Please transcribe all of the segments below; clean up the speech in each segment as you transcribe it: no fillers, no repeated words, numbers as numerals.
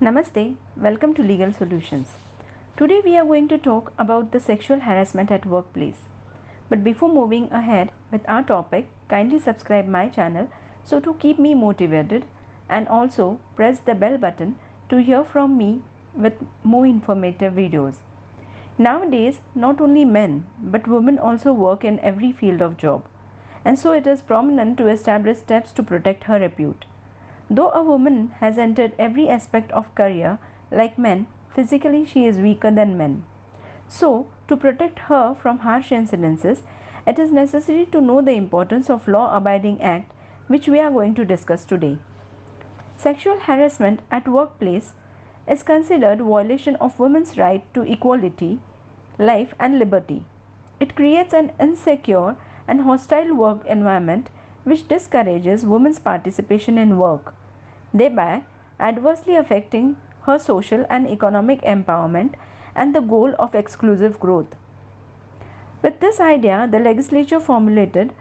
Namaste, welcome to Legal Solutions. Today we are going to talk about the sexual harassment at workplace. But before moving ahead with our topic, kindly subscribe my channel so to keep me motivated and also press the bell button to hear from me with more informative videos. Nowadays, not only men but women also work in every field of job, and so it is prominent to establish steps to protect her repute. Though a woman has entered every aspect of career like men, physically she is weaker than men. So, to protect her from harsh incidences, it is necessary to know the importance of law abiding act which we are going to discuss today. Sexual harassment at workplace is considered violation of women's right to equality, life and liberty. It creates an insecure and hostile work environment which discourages women's participation in work, thereby adversely affecting her social and economic empowerment and the goal of exclusive growth. With this idea, the legislature formulated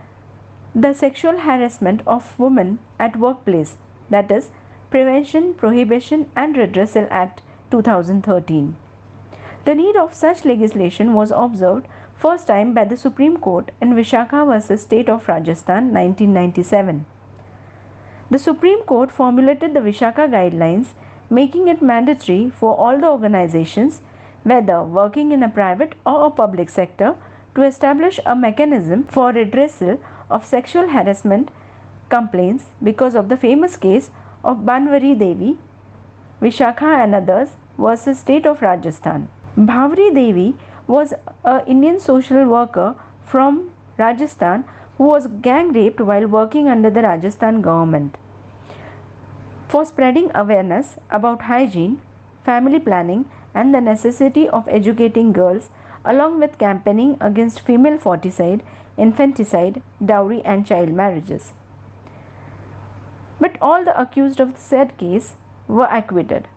the Sexual Harassment of Women at Workplace, that is, Prevention, Prohibition and Redressal Act 2013. The need of such legislation was observed first time by the Supreme Court in Vishakha vs. State of Rajasthan 1997. The Supreme Court formulated the Vishakha guidelines, making it mandatory for all the organizations, whether working in a private or a public sector, to establish a mechanism for redressal of sexual harassment complaints because of the famous case of Banwari Devi, Vishakha and others versus State of Rajasthan. Bhavari Devi was an Indian social worker from Rajasthan who was gang raped while working under the Rajasthan government. For spreading awareness about hygiene, family planning and the necessity of educating girls, along with campaigning against female foeticide, infanticide, dowry and child marriages. But all the accused of the said case were acquitted.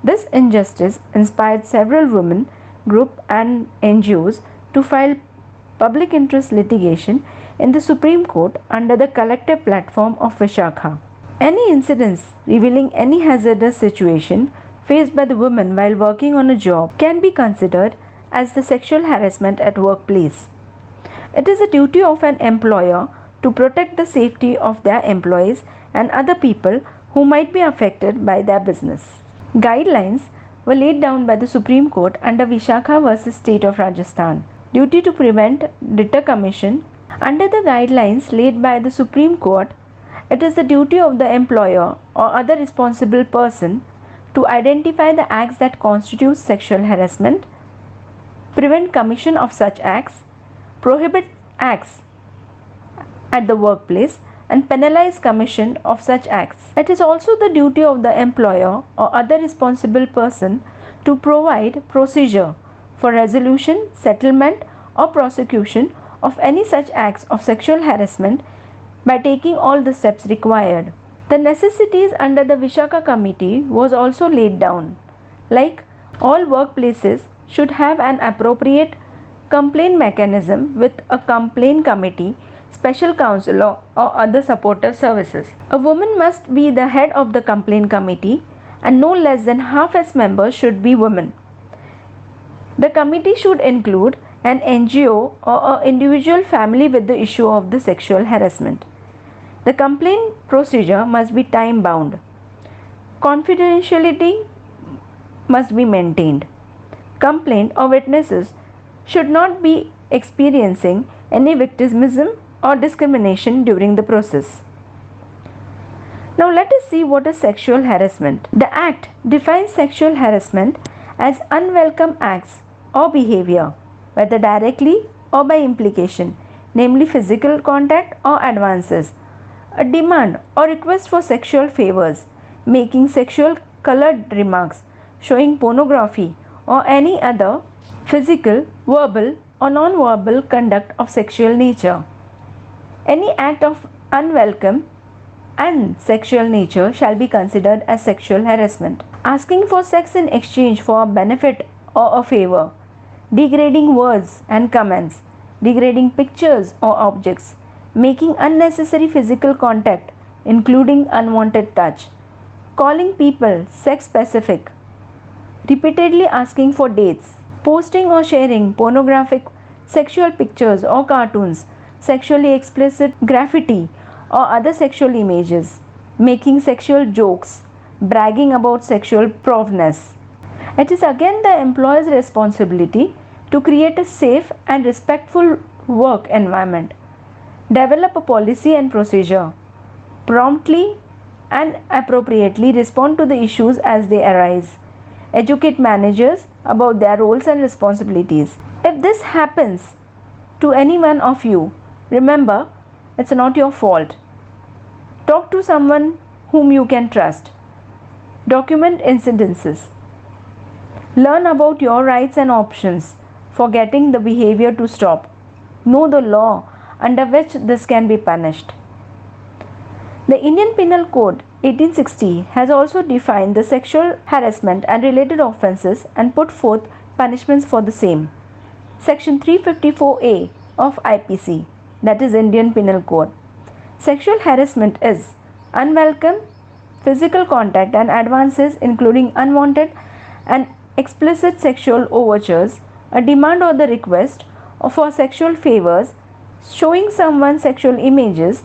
This injustice inspired several women groups and NGOs to file public interest litigation in the Supreme Court under the collective platform of Vishakha. Any incidents revealing any hazardous situation faced by the woman while working on a job can be considered as the sexual harassment at workplace. It is a duty of an employer to protect the safety of their employees and other people who might be affected by their business. Guidelines were laid down by the Supreme Court under Vishakha vs. State of Rajasthan. Duty to prevent Deter Commission. Under the guidelines laid by the Supreme Court, it is the duty of the employer or other responsible person to identify the acts that constitute sexual harassment, prevent commission of such acts, prohibit acts at the workplace and penalize commission of such acts. It is also the duty of the employer or other responsible person to provide procedure for resolution, settlement or prosecution of any such acts of sexual harassment by taking all the steps required. The necessities under the Vishakha Committee was also laid down, like all workplaces should have an appropriate complaint mechanism with a complaint committee, special counselor or other supportive services. A woman must be the head of the complaint committee and no less than half its members should be women. The committee should include an NGO or an individual family with the issue of the sexual harassment. The complaint procedure must be time bound. Confidentiality must be maintained. Complaint or witnesses should not be experiencing any victimism or discrimination during the process. Now let us see what is sexual harassment. The Act defines sexual harassment as unwelcome acts or behavior, whether directly or by implication, namely physical contact or advances, a demand or request for sexual favors, making sexual colored remarks, showing pornography or any other physical, verbal or non-verbal conduct of sexual nature. Any act of unwelcome and sexual nature shall be considered as sexual harassment. Asking for sex in exchange for a benefit or a favor, degrading words and comments, degrading pictures or objects, making unnecessary physical contact including unwanted touch, calling people sex specific, repeatedly asking for dates, posting or sharing pornographic sexual pictures or cartoons, sexually explicit graffiti or other sexual images, making sexual jokes, bragging about sexual prowess. It is again the employer's responsibility to create a safe and respectful work environment, develop a policy and procedure, promptly and appropriately respond to the issues as they arise, educate managers about their roles and responsibilities. If this happens to any one of you, remember it's not your fault. Talk to someone whom you can trust. Document incidences. Learn about your rights and options for getting the behavior to stop. Know the law under which this can be punished. The Indian Penal Code 1860 has also defined the sexual harassment and related offences and put forth punishments for the same. Section 354A of IPC, that is Indian Penal Code. Sexual harassment is unwelcome physical contact and advances including unwanted and explicit sexual overtures, a demand or the request for sexual favors, showing someone sexual images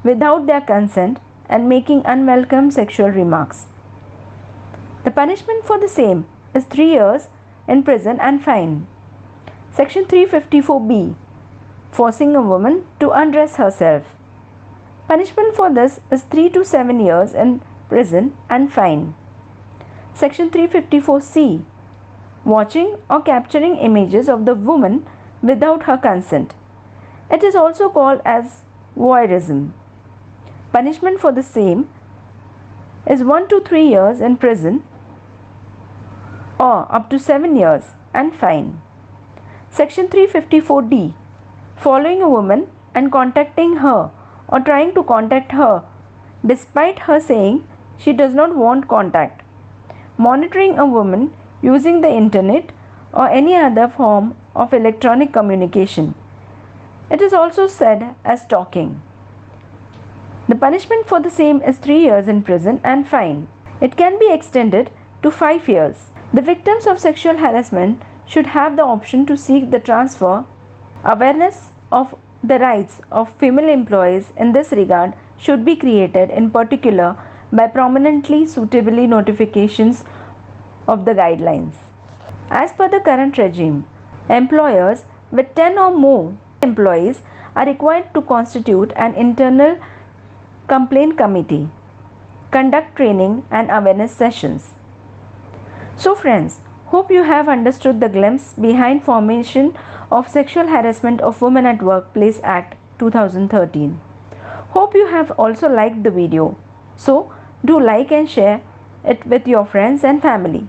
without their consent and making unwelcome sexual remarks. The punishment for the same is 3 years in prison and fine. Section 354B, forcing a woman to undress herself. Punishment for this is 3 to 7 years in prison and fine. Section 354C, watching or capturing images of the woman without her consent. It is also called as voyeurism. Punishment for the same is 1 to 3 years in prison or up to 7 years and fine. Section 354D, following a woman and contacting her or trying to contact her despite her saying she does not want contact. Monitoring a woman using the internet or any other form of electronic communication. It is also said as stalking. The punishment for the same is 3 years in prison and fine. It can be extended to 5 years. The victims of sexual harassment should have the option to seek the transfer. Awareness of the rights of female employees in this regard should be created, in particular by prominently suitably notifications of the guidelines. As per the current regime, employers with 10 or more employees are required to constitute an internal complaint committee, conduct training and awareness sessions. So friends, hope you have understood the glimpse behind formation of Sexual Harassment of Women at Workplace Act 2013. Hope you have also liked the video. So do like and share it with your friends and family.